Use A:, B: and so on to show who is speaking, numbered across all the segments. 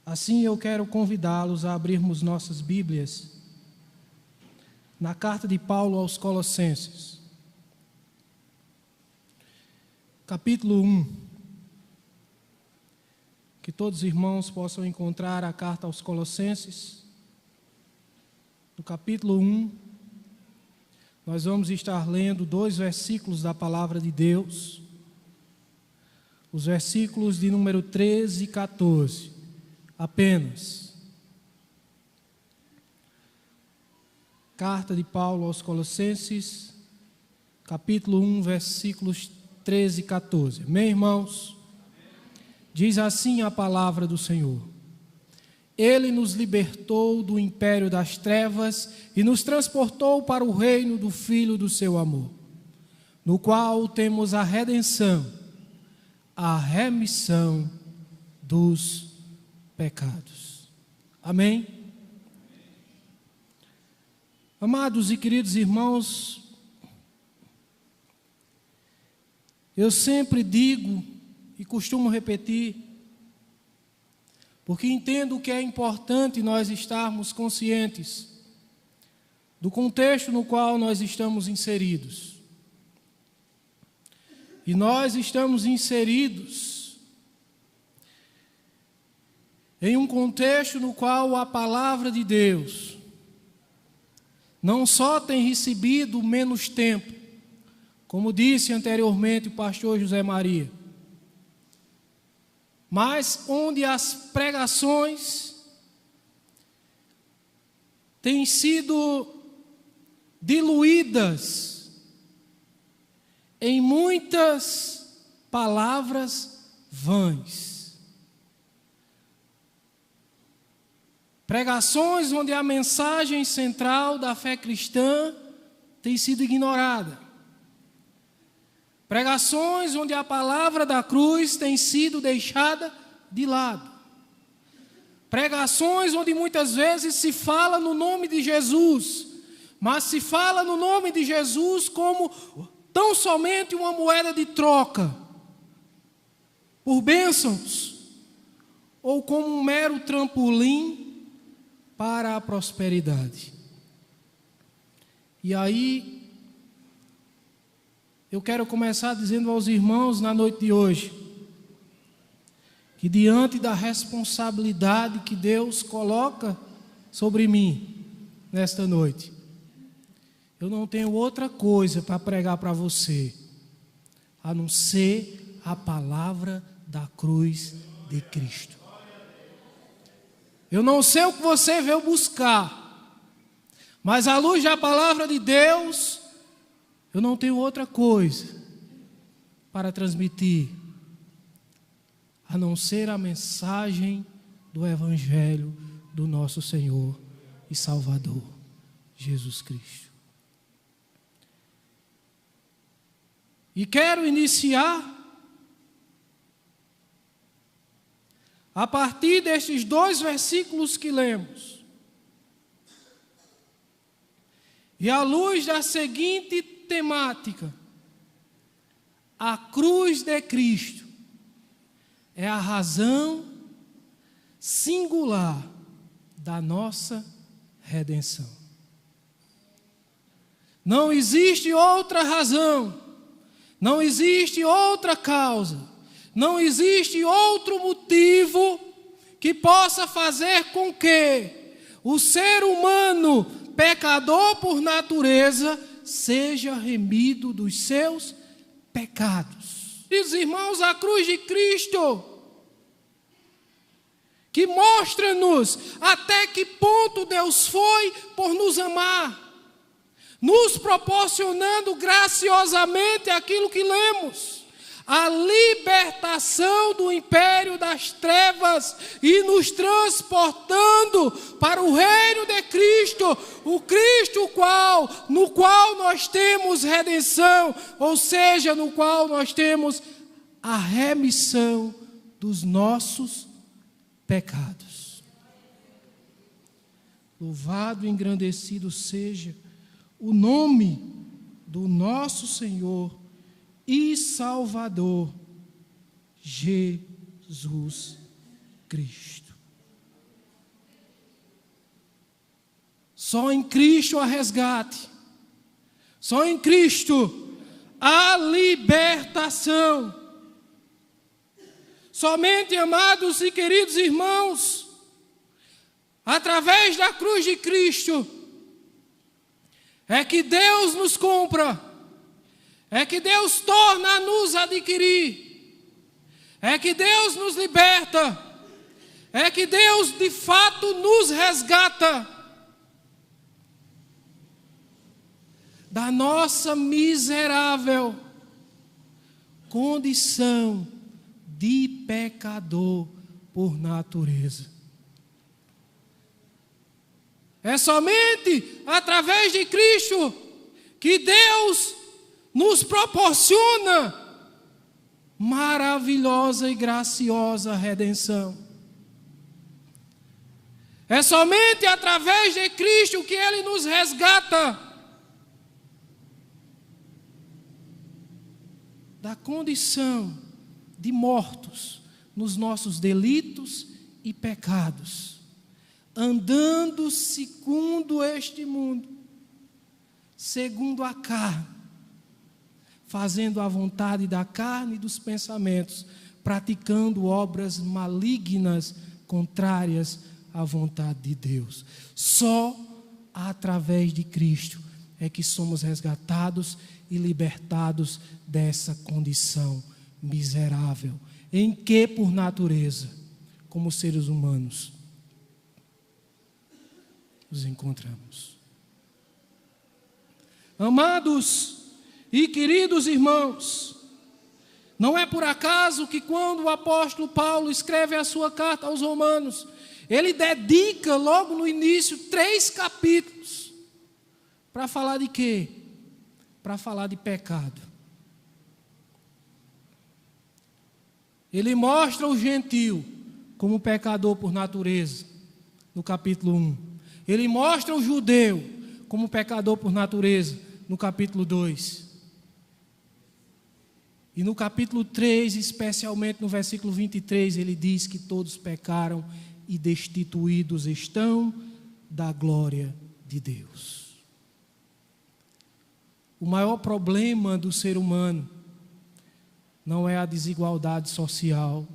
A: Assim eu quero convidá-los a abrirmos nossas Bíblias na carta de Paulo aos Colossenses, capítulo 1. Que todos os irmãos possam encontrar a carta aos Colossenses, no capítulo 1. Nós vamos estar lendo 2 versículos da palavra de Deus, os versículos de número 13 e 14, apenas. Carta de Paulo aos Colossenses, capítulo 1, versículos 13 e 14. Amém, irmãos? Diz assim a palavra do Senhor: Ele nos libertou do império das trevas e nos transportou para o reino do Filho do seu amor, no qual temos a redenção, a remissão dos pecados. Amém? Amados e queridos irmãos, eu sempre digo e costumo repetir, porque entendo que é importante nós estarmos conscientes do contexto no qual nós estamos inseridos. E nós estamos inseridos em um contexto no qual a palavra de Deus não só tem recebido menos tempo, como disse anteriormente o pastor José Maria, mas onde as pregações têm sido diluídas em muitas palavras vãs. Pregações onde a mensagem central da fé cristã tem sido ignorada. Pregações onde a palavra da cruz tem sido deixada de lado. Pregações onde muitas vezes se fala no nome de Jesus, mas se fala no nome de Jesus como tão somente uma moeda de troca por bênçãos, ou como um mero trampolim para a prosperidade. E aí, eu quero começar dizendo aos irmãos na noite de hoje, que diante da responsabilidade que Deus coloca sobre mim nesta noite, eu não tenho outra coisa para pregar para você, a não ser a palavra da cruz de Cristo. Eu não sei o que você veio buscar, mas à luz da palavra de Deus, eu não tenho outra coisa para transmitir, a não ser a mensagem do Evangelho do nosso Senhor e Salvador, Jesus Cristo. E quero iniciar a partir destes 2 versículos que lemos, e à luz da seguinte temática: a cruz de Cristo é a razão singular da nossa redenção. Não existe outra razão, não existe outra causa, não existe outro motivo que possa fazer com que o ser humano, pecador por natureza, seja remido dos seus pecados. Diz, irmãos, a cruz de Cristo, que mostra-nos até que ponto Deus foi por nos amar, nos proporcionando graciosamente aquilo que lemos, a libertação do império das trevas e nos transportando para o reino de Cristo, o Cristo no qual nós temos redenção, ou seja, no qual nós temos a remissão dos nossos pecados. Louvado e engrandecido seja o nome do nosso Senhor e Salvador, Jesus Cristo. Só em Cristo há resgate. Só em Cristo há libertação. Somente, amados e queridos irmãos, através da cruz de Cristo, é que Deus nos compra, é que Deus torna a nos adquirir, é que Deus nos liberta, é que Deus de fato nos resgata da nossa miserável condição de pecador por natureza. É somente através de Cristo que Deus nos proporciona maravilhosa e graciosa redenção. É somente através de Cristo que Ele nos resgata da condição de mortos nos nossos delitos e pecados, andando segundo este mundo, segundo a carne, fazendo a vontade da carne e dos pensamentos, praticando obras malignas, contrárias à vontade de Deus. Só através de Cristo é que somos resgatados e libertados dessa condição miserável, em que, por natureza, como seres humanos, nos encontramos. Amados e queridos irmãos, não é por acaso que quando o apóstolo Paulo escreve a sua carta aos Romanos, ele dedica logo no início 3 capítulos para falar de quê? Para falar de pecado. Ele mostra o gentio como pecador por natureza, no capítulo 1. Ele mostra o judeu como pecador por natureza, no capítulo 2. E no capítulo 3, especialmente no versículo 23, ele diz que todos pecaram e destituídos estão da glória de Deus. O maior problema do ser humano não é a desigualdade social,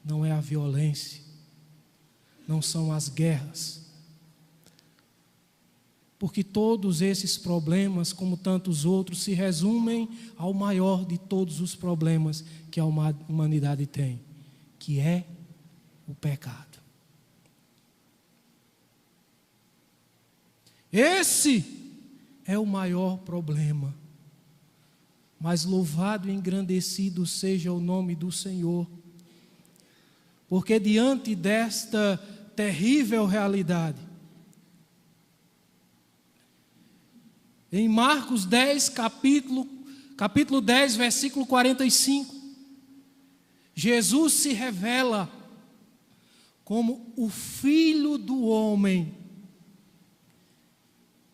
A: não é a violência, não são as guerras. Porque todos esses problemas, como tantos outros, se resumem ao maior de todos os problemas que a humanidade tem, que é o pecado. Esse é o maior problema. Mas louvado e engrandecido seja o nome do Senhor, porque diante desta terrível realidade, em Marcos 10, capítulo 10, versículo 45, Jesus se revela como o Filho do Homem,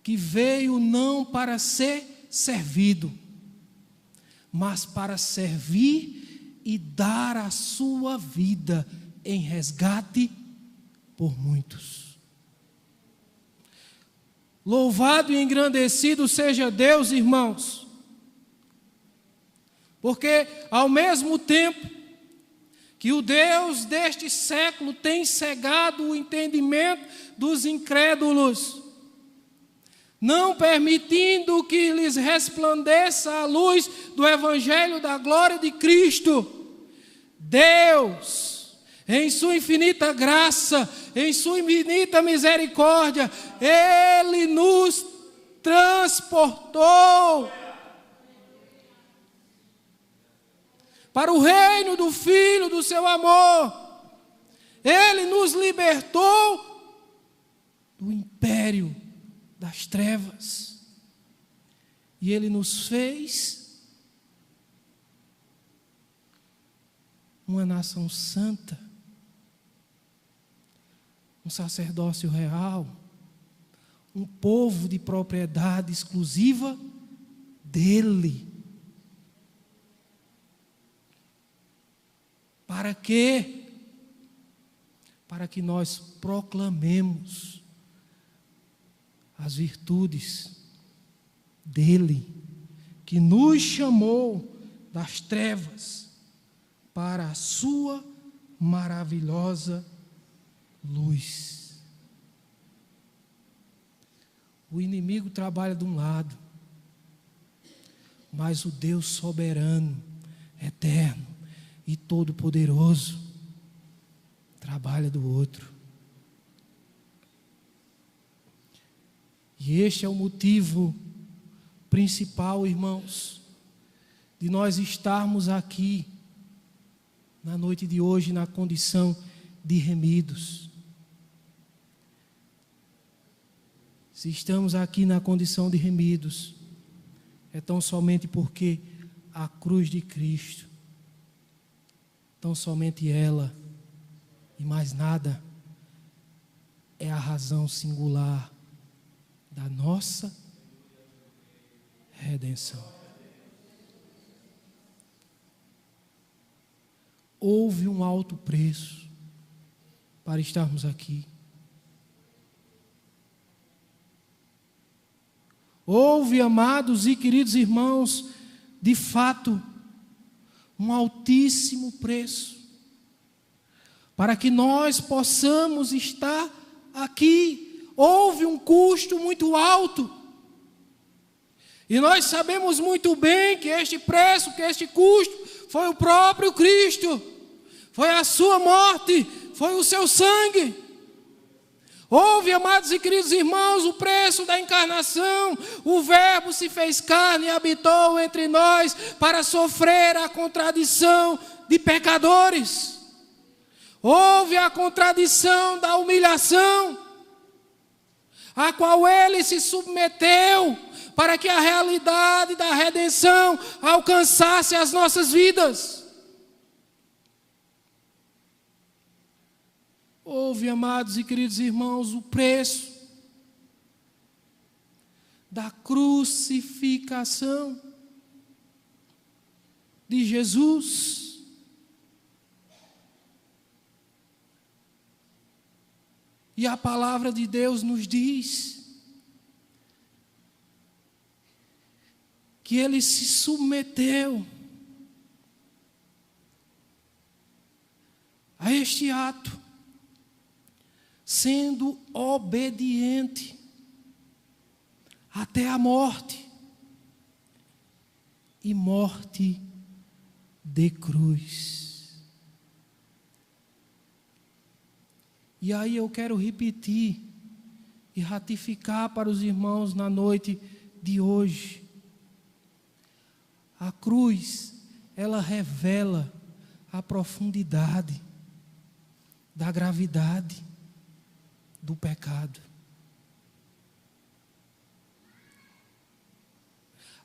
A: que veio não para ser servido, mas para servir e dar a sua vida em resgate por muitos. Louvado e engrandecido seja Deus, irmãos, porque ao mesmo tempo que o Deus deste século tem cegado o entendimento dos incrédulos, não permitindo que lhes resplandeça a luz do Evangelho da glória de Cristo, Deus, em sua infinita graça, em sua infinita misericórdia, Ele nos transportou para o reino do Filho do seu amor. Ele nos libertou do império das trevas. E Ele nos fez uma nação santa, um sacerdócio real, um povo de propriedade exclusiva dEle. Para quê? Para que nós proclamemos as virtudes dele, que nos chamou das trevas para a sua maravilhosa luz. O inimigo trabalha de um lado, mas o Deus soberano, eterno e todo-poderoso trabalha do outro. E este é o motivo principal, irmãos, de nós estarmos aqui na noite de hoje na condição de remidos. Se estamos aqui na condição de remidos, é tão somente porque a cruz de Cristo, tão somente ela e mais nada, é a razão singular da nossa redenção. Houve um alto preço para estarmos aqui. Houve, amados e queridos irmãos, de fato, um altíssimo preço para que nós possamos estar aqui. Houve um custo muito alto. E nós sabemos muito bem que este preço, que este custo, foi o próprio Cristo. Foi a sua morte, foi o seu sangue. Houve, amados e queridos irmãos, o preço da encarnação. O Verbo se fez carne e habitou entre nós para sofrer a contradição de pecadores. Houve a contradição da humilhação, a qual ele se submeteu para que a realidade da redenção alcançasse as nossas vidas. Houve, amados e queridos irmãos, o preço da crucificação de Jesus. E a palavra de Deus nos diz que ele se submeteu a este ato, sendo obediente até a morte, e morte de cruz. E aí eu quero repetir e ratificar para os irmãos na noite de hoje. A cruz, ela revela a profundidade da gravidade do pecado.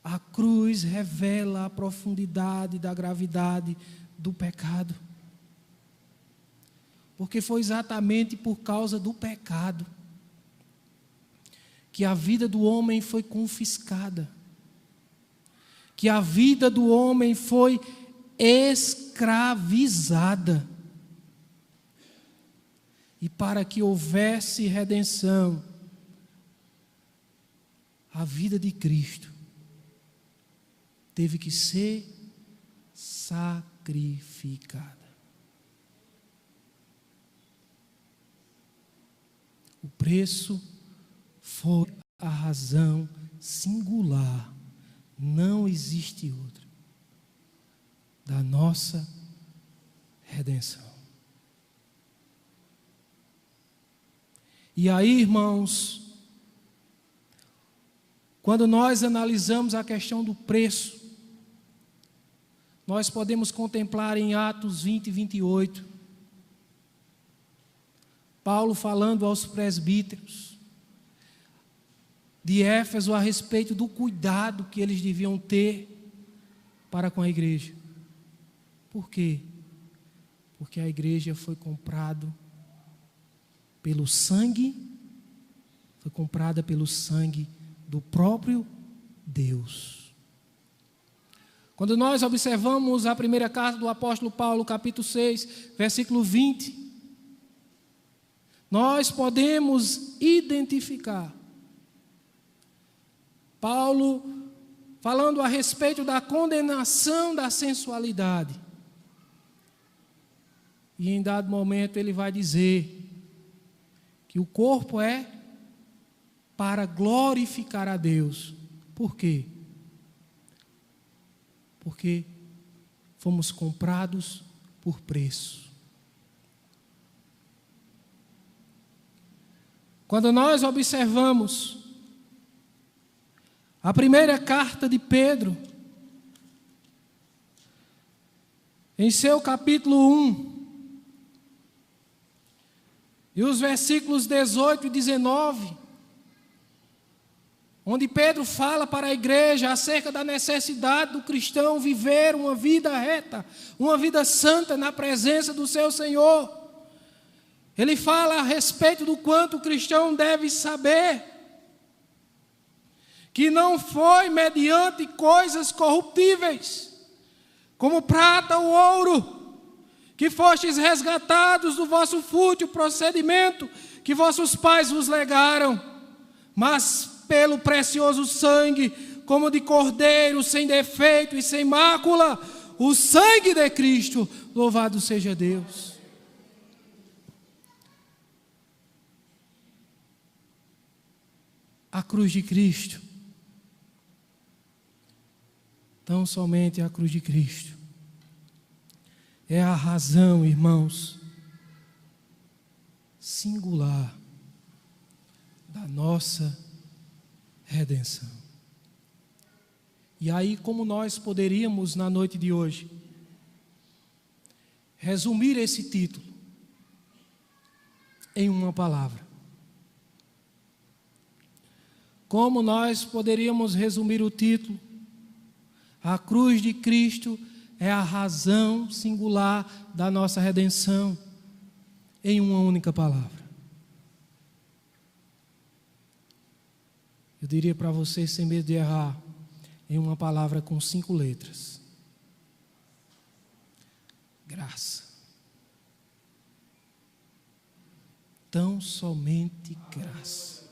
A: A cruz revela a profundidade da gravidade do pecado. Porque foi exatamente por causa do pecado que a vida do homem foi confiscada, que a vida do homem foi escravizada. E para que houvesse redenção, a vida de Cristo teve que ser sacrificada. O preço foi a razão singular, não existe outra, da nossa redenção. E aí, irmãos, quando nós analisamos a questão do preço, nós podemos contemplar em Atos 20 e 28, Paulo falando aos presbíteros de Éfeso a respeito do cuidado que eles deviam ter para com a igreja. Por quê? Porque a igreja foi comprada pelo sangue, foi comprada pelo sangue do próprio Deus. Quando nós observamos a primeira carta do apóstolo Paulo, capítulo 6, versículo 20, nós podemos identificar Paulo falando a respeito da condenação da sensualidade. E em dado momento ele vai dizer que o corpo é para glorificar a Deus. Por quê? Porque fomos comprados por preço. Quando nós observamos a primeira carta de Pedro, em seu capítulo 1, e os versículos 18 e 19, onde Pedro fala para a igreja acerca da necessidade do cristão viver uma vida reta, uma vida santa na presença do seu Senhor. Ele fala a respeito do quanto o cristão deve saber que não foi mediante coisas corruptíveis, como prata ou ouro, que fostes resgatados do vosso fútil procedimento que vossos pais vos legaram, mas pelo precioso sangue, como de cordeiro, sem defeito e sem mácula, o sangue de Cristo, louvado seja Deus. A cruz de Cristo, tão somente a cruz de Cristo, é a razão, irmãos, singular da nossa redenção. E aí, como nós poderíamos, na noite de hoje, resumir esse título em uma palavra? Como nós poderíamos resumir o título? A cruz de Cristo é a razão singular da nossa redenção, em uma única palavra. Eu diria para vocês, sem medo de errar, em uma palavra com 5 letras: graça. Tão somente graça.